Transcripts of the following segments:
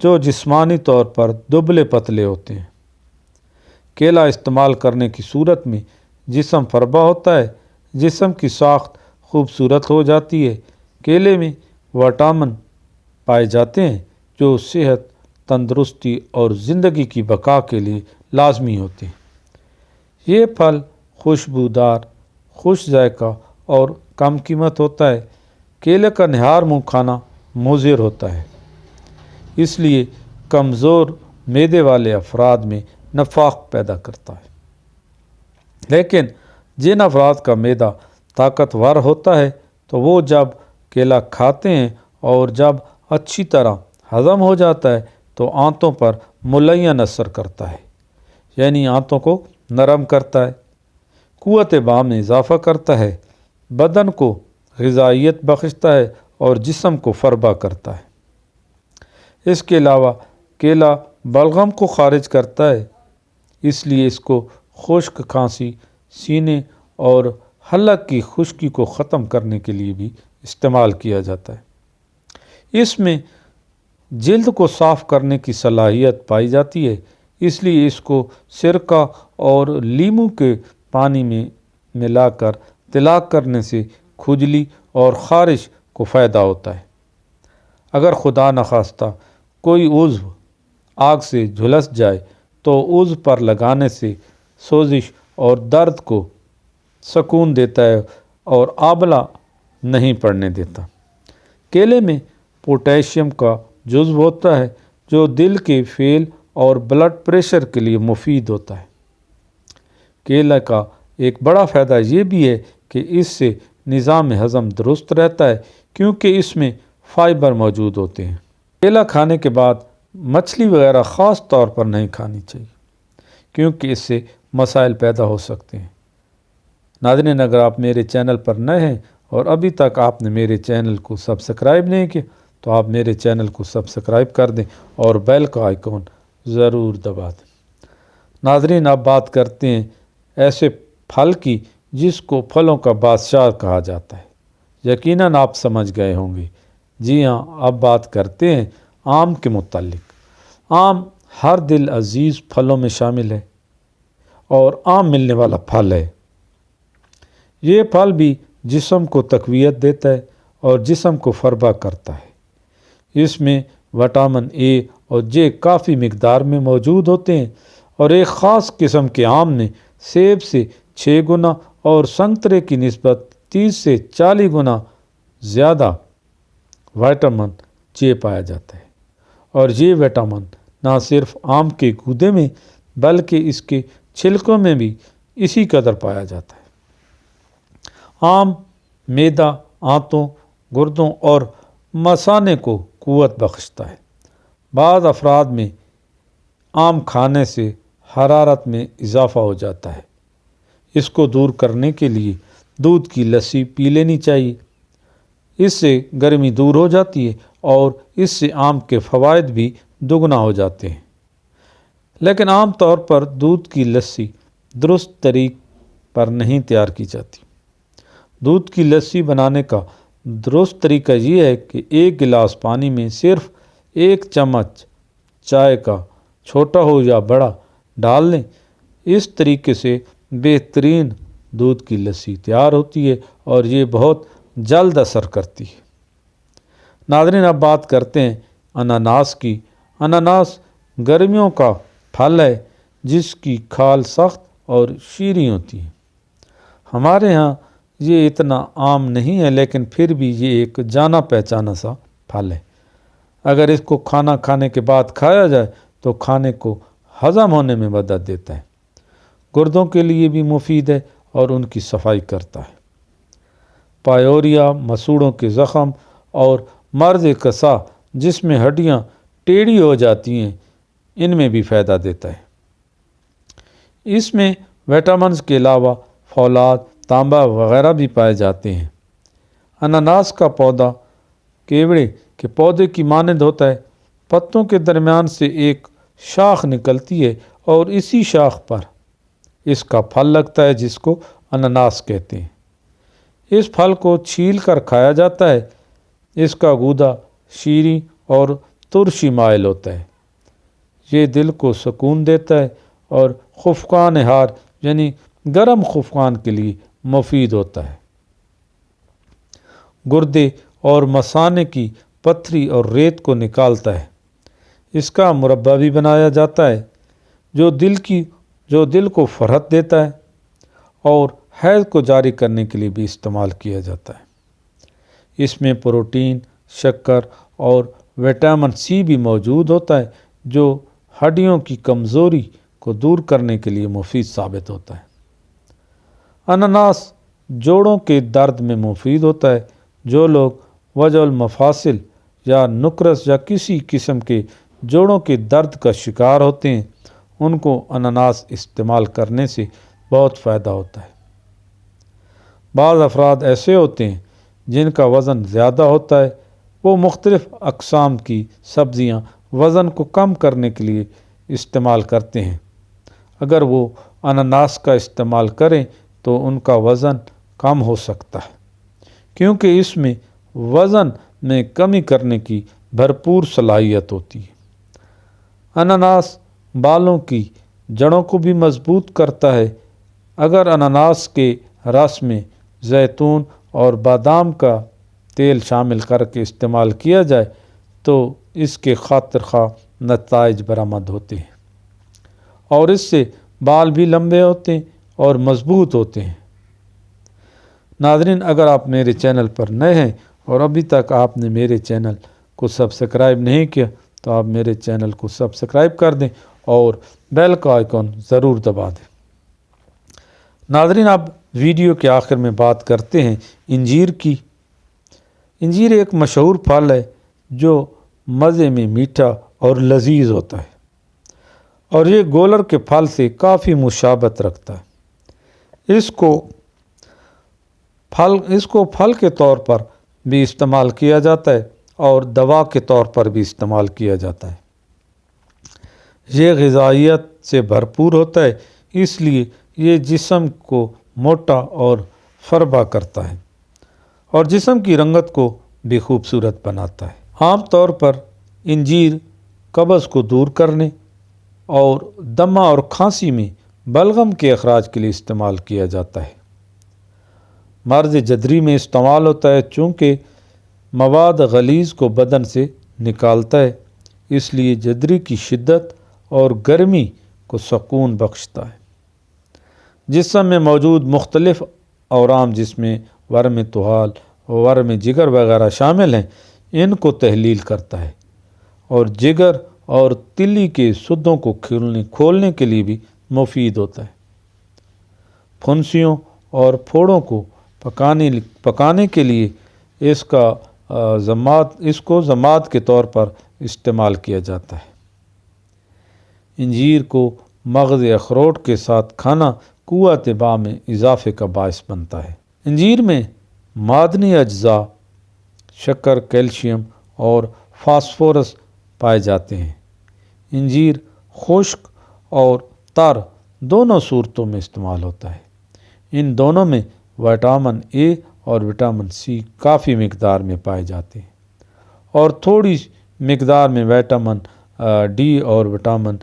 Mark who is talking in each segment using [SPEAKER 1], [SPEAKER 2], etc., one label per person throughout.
[SPEAKER 1] جو جسمانی طور پر دبلے پتلے ہوتے ہیں۔ کیلا استعمال کرنے کی صورت میں جسم فربا ہوتا ہے، جسم کی ساخت خوبصورت ہو جاتی ہے۔ کیلے میں وٹامن پائے جاتے ہیں جو صحت، تندرستی اور زندگی کی بقا کے لیے لازمی ہوتے ہیں۔ یہ پھل خوشبودار، خوش ذائقہ اور کم قیمت ہوتا ہے۔ کیلے کا نہار منہ کھانا مضر ہوتا ہے، اس لیے کمزور معدے والے افراد میں نفاق پیدا کرتا ہے۔ لیکن جن افراد کا معدہ طاقتور ہوتا ہے تو وہ جب کیلا کھاتے ہیں اور جب اچھی طرح ہضم ہو جاتا ہے تو آنتوں پر ملین اثر کرتا ہے، یعنی آنتوں کو نرم کرتا ہے، قوت بام میں اضافہ کرتا ہے، بدن کو غذائیت بخشتا ہے اور جسم کو فربا کرتا ہے۔ اس کے علاوہ کیلا بلغم کو خارج کرتا ہے، اس لیے اس کو خشک کھانسی، سینے اور حلق کی خشکی کو ختم کرنے کے لیے بھی استعمال کیا جاتا ہے۔ اس میں جلد کو صاف کرنے کی صلاحیت پائی جاتی ہے، اس لیے اس کو سرکہ اور لیموں کے پانی میں ملا کر طلاق کرنے سے کھجلی اور خارش کو فائدہ ہوتا ہے۔ اگر خدا نخواستہ کوئی عضو آگ سے جھلس جائے تو عضو پر لگانے سے سوزش اور درد کو سکون دیتا ہے اور آبلہ نہیں پڑنے دیتا۔ کیلے میں پوٹیشیم کا جزو ہوتا ہے جو دل کے فعل اور بلڈ پریشر کے لیے مفید ہوتا ہے۔ کیلے کا ایک بڑا فائدہ یہ بھی ہے کہ اس سے نظام ہضم درست رہتا ہے کیونکہ اس میں فائبر موجود ہوتے ہیں۔ کیلا کھانے کے بعد مچھلی وغیرہ خاص طور پر نہیں کھانی چاہیے کیونکہ اس سے مسائل پیدا ہو سکتے ہیں۔ ناظرین، اگر آپ میرے چینل پر نئے ہیں اور ابھی تک آپ نے میرے چینل کو سبسکرائب نہیں کیا تو آپ میرے چینل کو سبسکرائب کر دیں اور بیل کا آئیکن ضرور دبا دیں۔ ناظرین، اب بات کرتے ہیں ایسے پھل کی جس کو پھلوں کا بادشاہ کہا جاتا ہے۔ یقیناً آپ سمجھ گئے ہوں گے۔ جی ہاں، اب بات کرتے ہیں آم کے متعلق۔ آم ہر دل عزیز پھلوں میں شامل ہے اور عام ملنے والا پھل ہے۔ یہ پھل بھی جسم کو تقویت دیتا ہے اور جسم کو فربا کرتا ہے۔ اس میں وٹامن اے اور جے کافی مقدار میں موجود ہوتے ہیں اور ایک خاص قسم کے آم میں سیب سے 6 گنا اور سنترے کی نسبت 30 سے 40 گنا زیادہ وٹامن جے پایا جاتا ہے، اور یہ وٹامن نہ صرف آم کے گودے میں بلکہ اس کے چھلکوں میں بھی اسی قدر پایا جاتا ہے۔ آم معدہ، آنتوں، گردوں اور مثانے کو قوت بخشتا ہے۔ بعض افراد میں آم کھانے سے حرارت میں اضافہ ہو جاتا ہے، اس کو دور کرنے کے لیے دودھ کی لسی پی لینی چاہیے، اس سے گرمی دور ہو جاتی ہے اور اس سے آم کے فوائد بھی دگنا ہو جاتے ہیں۔ لیکن عام طور پر دودھ کی لسی درست طریق پر نہیں تیار کی جاتی۔ دودھ کی لسی بنانے کا درست طریقہ یہ ہے کہ 1 گلاس پانی میں صرف 1 چمچ چائے کا، چھوٹا ہو یا بڑا، ڈال لیں۔ اس طریقے سے بہترین دودھ کی لسی تیار ہوتی ہے اور یہ بہت جلد اثر کرتی ہے۔ ناظرین، اب بات کرتے ہیں اناناس کی۔ اناناس گرمیوں کا پھل ہے جس کی کھال سخت اور شیریں ہوتی ہے۔ ہمارے ہاں یہ اتنا عام نہیں ہے لیکن پھر بھی یہ ایک جانا پہچانا سا پھل ہے۔ اگر اس کو کھانا کھانے کے بعد کھایا جائے تو کھانے کو ہضم ہونے میں مدد دیتا ہے، گردوں کے لیے بھی مفید ہے اور ان کی صفائی کرتا ہے۔ پائوریا، مسوڑوں کے زخم اور مرض کسا جس میں ہڈیاں ٹیڑھی ہو جاتی ہیں، ان میں بھی فائدہ دیتا ہے۔ اس میں وٹامنز کے علاوہ فولاد، تانبا وغیرہ بھی پائے جاتے ہیں۔ اناناس کا پودا کیوڑے کے پودے کی مانند ہوتا ہے۔ پتوں کے درمیان سے ایک شاخ نکلتی ہے اور اسی شاخ پر اس کا پھل لگتا ہے جس کو اناناس کہتے ہیں۔ اس پھل کو چھیل کر کھایا جاتا ہے۔ اس کا گودا شیریں اور ترشی مائل ہوتا ہے۔ یہ دل کو سکون دیتا ہے اور خفقان ہار یعنی گرم خفقان کے لیے مفید ہوتا ہے۔ گردے اور مثانے کی پتھری اور ریت کو نکالتا ہے۔ اس کا مربع بھی بنایا جاتا ہے جو دل کو فرحت دیتا ہے اور حیض کو جاری کرنے کے لیے بھی استعمال کیا جاتا ہے۔ اس میں پروٹین، شکر اور وٹامن سی بھی موجود ہوتا ہے جو ہڈیوں کی کمزوری کو دور کرنے کے لیے مفید ثابت ہوتا ہے۔ انناس جوڑوں کے درد میں مفید ہوتا ہے۔ جو لوگ وجع المفاصل یا نکرس یا کسی قسم کے جوڑوں کے درد کا شکار ہوتے ہیں ان کو انناس استعمال کرنے سے بہت فائدہ ہوتا ہے۔ بعض افراد ایسے ہوتے ہیں جن کا وزن زیادہ ہوتا ہے، وہ مختلف اقسام کی سبزیاں وزن کو کم کرنے کے لیے استعمال کرتے ہیں۔ اگر وہ انناس کا استعمال کریں تو ان کا وزن کم ہو سکتا ہے، کیونکہ اس میں وزن میں کمی کرنے کی بھرپور صلاحیت ہوتی ہے۔ انناس بالوں کی جڑوں کو بھی مضبوط کرتا ہے۔ اگر انناس کے رس میں زیتون اور بادام کا تیل شامل کر کے استعمال کیا جائے تو اس کے خاطر خواہ نتائج برآمد ہوتے ہیں اور اس سے بال بھی لمبے ہوتے ہیں اور مضبوط ہوتے ہیں۔ ناظرین، اگر آپ میرے چینل پر نئے ہیں اور ابھی تک آپ نے میرے چینل کو سبسکرائب نہیں کیا تو آپ میرے چینل کو سبسکرائب کر دیں اور بیل کا آئیکن ضرور دبا دیں۔ ناظرین، اب ویڈیو کے آخر میں بات کرتے ہیں انجیر کی۔ انجیر ایک مشہور پھل ہے جو مزے میں میٹھا اور لذیذ ہوتا ہے اور یہ گولر کے پھل سے کافی مشابہت رکھتا ہے۔ اس کو پھل کے طور پر بھی استعمال کیا جاتا ہے اور دوا کے طور پر بھی استعمال کیا جاتا ہے۔ یہ غذائیت سے بھرپور ہوتا ہے، اس لیے یہ جسم کو موٹا اور فربا کرتا ہے اور جسم کی رنگت کو بھی خوبصورت بناتا ہے۔ عام طور پر انجیر قبض کو دور کرنے اور دمہ اور کھانسی میں بلغم کے اخراج کے لیے استعمال کیا جاتا ہے۔ مرض جدری میں استعمال ہوتا ہے چونکہ مواد غلیظ کو بدن سے نکالتا ہے، اس لیے جدری کی شدت اور گرمی کو سکون بخشتا ہے۔ جسم میں موجود مختلف اورام جس میں ورم طحال، ورم جگر وغیرہ شامل ہیں ان کو تحلیل کرتا ہے اور جگر اور تلی کے سدوں کو کھولنے کے لیے بھی مفید ہوتا ہے۔ پھنسیوں اور پھوڑوں کو پکانے کے لیے اس کو ضماد کے طور پر استعمال کیا جاتا ہے۔ انجیر کو مغز اخروٹ کے ساتھ کھانا قوت باء میں اضافے کا باعث بنتا ہے۔ انجیر میں معدنی اجزاء، شکر، کیلشیم اور فاسفورس پائے جاتے ہیں۔ انجیر خشک اور تر دونوں صورتوں میں استعمال ہوتا ہے۔ ان دونوں میں وٹامن اے اور وٹامن سی کافی مقدار میں پائے جاتے ہیں اور تھوڑی مقدار میں وٹامن ڈی اور وٹامن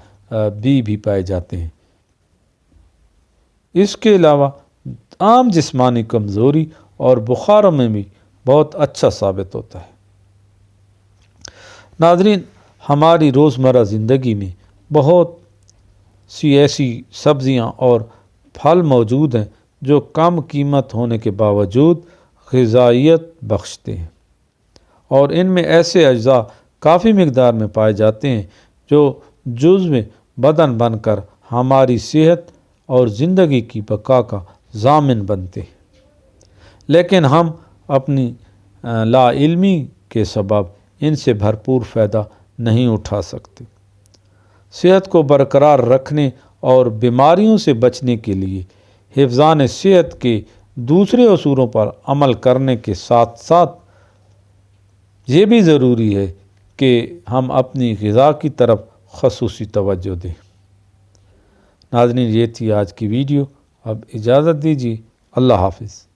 [SPEAKER 1] بی بھی پائے جاتے ہیں۔ اس کے علاوہ عام جسمانی کمزوری اور بخاروں میں بھی بہت اچھا ثابت ہوتا ہے۔ ناظرین، ہماری روزمرہ زندگی میں بہت سی ایسی سبزیاں اور پھل موجود ہیں جو کم قیمت ہونے کے باوجود غذائیت بخشتے ہیں اور ان میں ایسے اجزاء کافی مقدار میں پائے جاتے ہیں جو جزو بدن بن کر ہماری صحت اور زندگی کی بقا کا ضامن بنتے ہیں، لیکن ہم اپنی لا علمی کے سبب ان سے بھرپور فائدہ نہیں اٹھا سکتے۔ صحت کو برقرار رکھنے اور بیماریوں سے بچنے کے لیے حفظان صحت کے دوسرے اصولوں پر عمل کرنے کے ساتھ ساتھ یہ بھی ضروری ہے کہ ہم اپنی غذا کی طرف خصوصی توجہ دیں۔ ناظرین، یہ تھی آج کی ویڈیو، اب اجازت دیجیے، اللہ حافظ۔